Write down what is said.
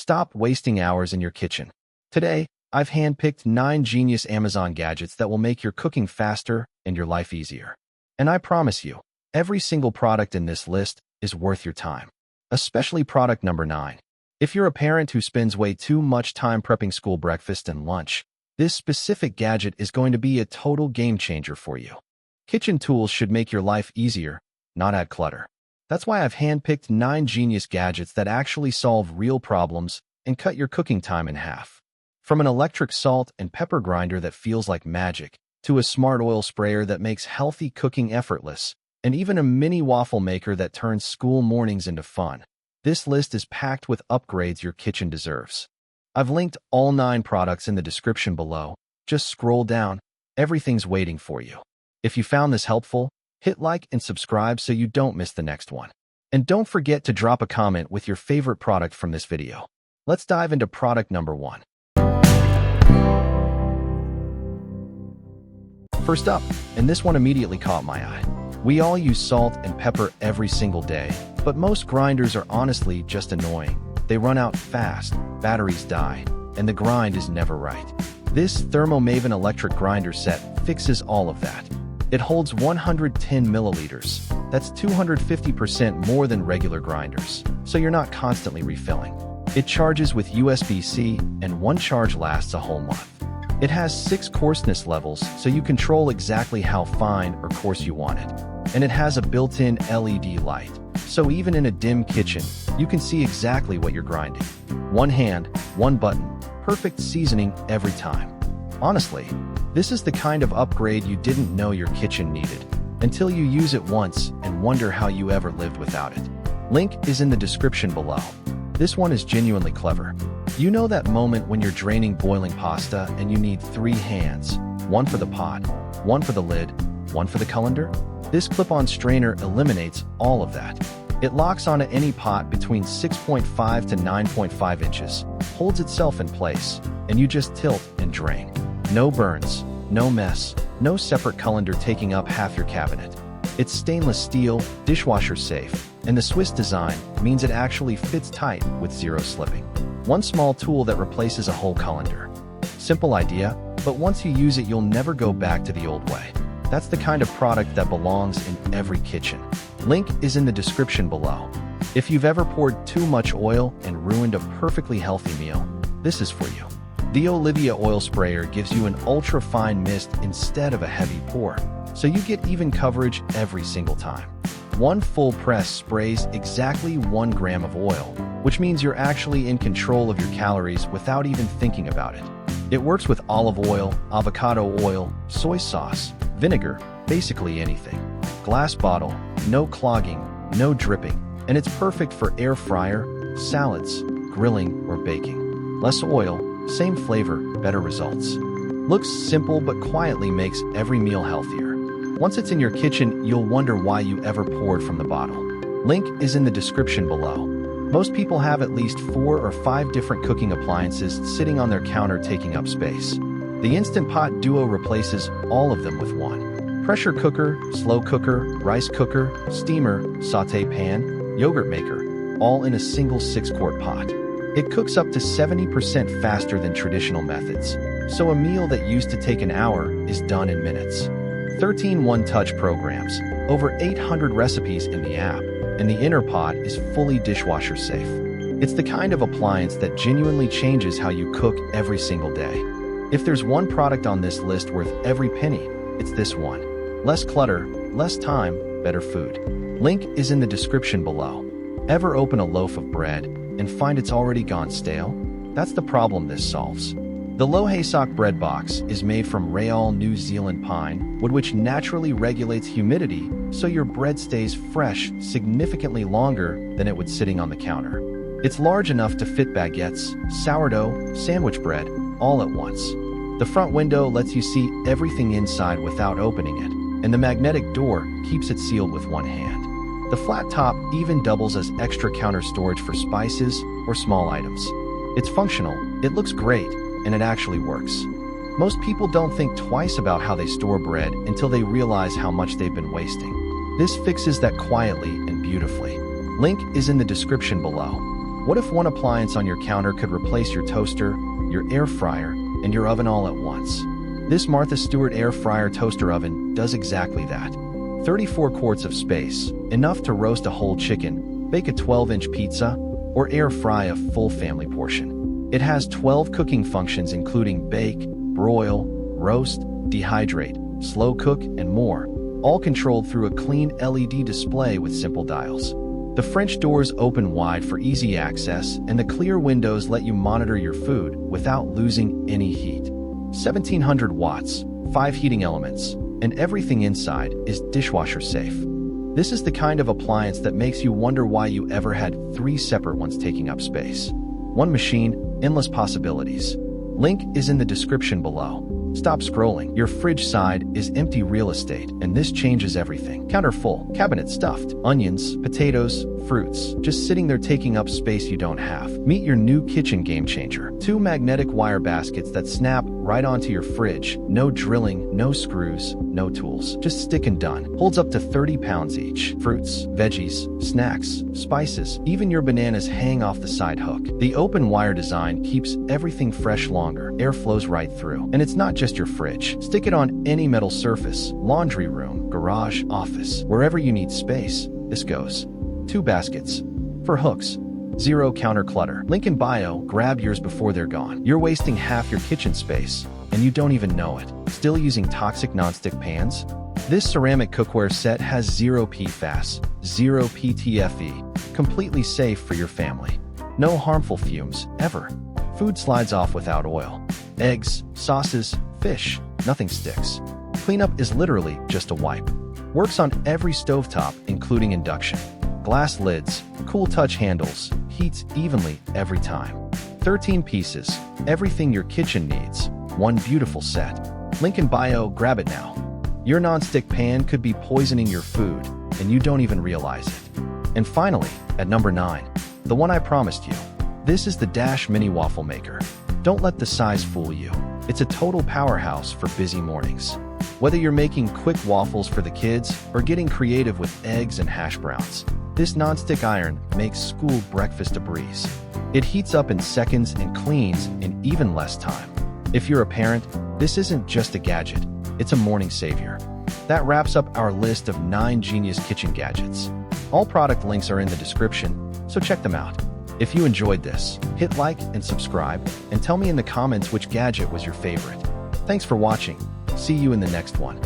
Stop wasting hours in your kitchen. Today, I've handpicked 9 genius Amazon gadgets that will make your cooking faster and your life easier. And I promise you, every single product in this list is worth your time. Especially product number 9. If you're a parent who spends way too much time prepping school breakfast and lunch, this specific gadget is going to be a total game changer for you. Kitchen tools should make your life easier, not add clutter. That's why I've handpicked 9 genius gadgets that actually solve real problems and cut your cooking time in half. From an electric salt and pepper grinder that feels like magic, to a smart oil sprayer that makes healthy cooking effortless, and even a mini waffle maker that turns school mornings into fun. This list is packed with upgrades your kitchen deserves. I've linked all 9 products in the description below. Just scroll down. Everything's waiting for you. If you found this helpful, hit like and subscribe so you don't miss the next one. And don't forget to drop a comment with your favorite product from this video. Let's dive into product number 1. First up, and this one immediately caught my eye. We all use salt and pepper every single day, but most grinders are honestly just annoying. They run out fast, batteries die, and the grind is never right. This Thermomaven electric grinder set fixes all of that. It holds 110 milliliters. That's 250% more than regular grinders, so you're not constantly refilling. It charges with USB-C, and one charge lasts a whole month. It has 6 coarseness levels, so you control exactly how fine or coarse you want it. And it has a built-in LED light, so even in a dim kitchen, you can see exactly what you're grinding. One hand, one button, perfect seasoning every time. Honestly, this is the kind of upgrade you didn't know your kitchen needed, until you use it once and wonder how you ever lived without it. Link is in the description below. This one is genuinely clever. You know that moment when you're draining boiling pasta and you need 3 hands, one for the pot, one for the lid, one for the colander? This clip-on strainer eliminates all of that. It locks onto any pot between 6.5 to 9.5 inches, holds itself in place, and you just tilt and drain. No burns, no mess, no separate colander taking up half your cabinet. It's stainless steel, dishwasher safe, and the Swiss design means it actually fits tight with zero slipping. One small tool that replaces a whole colander. Simple idea, but once you use it, you'll never go back to the old way. That's the kind of product that belongs in every kitchen. Link is in the description below. If you've ever poured too much oil and ruined a perfectly healthy meal, this is for you. The Olivia oil sprayer gives you an ultra-fine mist instead of a heavy pour, so you get even coverage every single time. One full press sprays exactly 1 gram of oil, which means you're actually in control of your calories without even thinking about it. It works with olive oil, avocado oil, soy sauce, vinegar, basically anything. Glass bottle, no clogging, no dripping, and it's perfect for air fryer, salads, grilling, or baking. Less oil, same flavor, better results. Looks simple but quietly makes every meal healthier. Once it's in your kitchen, you'll wonder why you ever poured from the bottle. Link is in the description below. Most people have at least 4 or 5 different cooking appliances sitting on their counter taking up space. The Instant Pot Duo replaces all of them with one. Pressure cooker, slow cooker, rice cooker, steamer, sauté pan, yogurt maker, all in a single 6-quart pot. It cooks up to 70% faster than traditional methods, so a meal that used to take an hour is done in minutes. 13 one-touch programs, over 800 recipes in the app, and the inner pot is fully dishwasher safe. It's the kind of appliance that genuinely changes how you cook every single day. If there's one product on this list worth every penny, it's this one. Less clutter, less time, better food. Link is in the description below. Ever open a loaf of bread and find it's already gone stale? That's the problem this solves. The LOHASOK bread box is made from Raal New Zealand pine wood, which naturally regulates humidity so your bread stays fresh significantly longer than it would sitting on the counter. It's large enough to fit baguettes, sourdough, sandwich bread, all at once. The front window lets you see everything inside without opening it, and the magnetic door keeps it sealed with one hand. The flat top even doubles as extra counter storage for spices or small items. It's functional, it looks great, and it actually works. Most people don't think twice about how they store bread until they realize how much they've been wasting. This fixes that quietly and beautifully. Link is in the description below. What if one appliance on your counter could replace your toaster, your air fryer, and your oven all at once? This Martha Stewart air fryer toaster oven does exactly that. 34 quarts of space, enough to roast a whole chicken, bake a 12-inch pizza, or air fry a full family portion. It has 12 cooking functions including bake, broil, roast, dehydrate, slow cook, and more, all controlled through a clean LED display with simple dials. The French doors open wide for easy access, and the clear windows let you monitor your food without losing any heat. 1700 watts, 5 heating elements, and everything inside is dishwasher safe. This is the kind of appliance that makes you wonder why you ever had 3 separate ones taking up space. One machine, endless possibilities. Link is in the description below. Stop scrolling. Your fridge side is empty real estate, and this changes everything. Counter full, cabinet stuffed, onions, potatoes, fruits, just sitting there taking up space you don't have. Meet your new kitchen game changer. 2 magnetic wire baskets that snap right onto your fridge. No drilling, no screws, no tools. Just stick and done. Holds up to 30 pounds each. Fruits, veggies, snacks, spices, even your bananas hang off the side hook. The open wire design keeps everything fresh longer. Air flows right through. And it's not just your fridge. Stick it on any metal surface, laundry room, garage, office, wherever you need space. This goes. 2 baskets. For hooks. 0 counter clutter. Link in bio, grab yours before they're gone. You're wasting half your kitchen space, and you don't even know it. Still using toxic nonstick pans? This ceramic cookware set has 0 PFAS, 0 PTFE, completely safe for your family. No harmful fumes, ever. Food slides off without oil. Eggs, sauces, fish, nothing sticks. Cleanup is literally just a wipe. Works on every stovetop, including induction. Glass lids, cool touch handles, heats evenly every time. 13 pieces, everything your kitchen needs. One beautiful set. Link in bio, grab it now. Your non-stick pan could be poisoning your food, and you don't even realize it. And finally, at number 9, the one I promised you. This is the Dash Mini Waffle Maker. Don't let the size fool you. It's a total powerhouse for busy mornings. Whether you're making quick waffles for the kids or getting creative with eggs and hash browns, this non-stick iron makes school breakfast a breeze. It heats up in seconds and cleans in even less time. If you're a parent, this isn't just a gadget, it's a morning savior. That wraps up our list of 9 genius kitchen gadgets. All product links are in the description, so check them out. If you enjoyed this, hit like and subscribe, and tell me in the comments which gadget was your favorite. Thanks for watching. See you in the next one.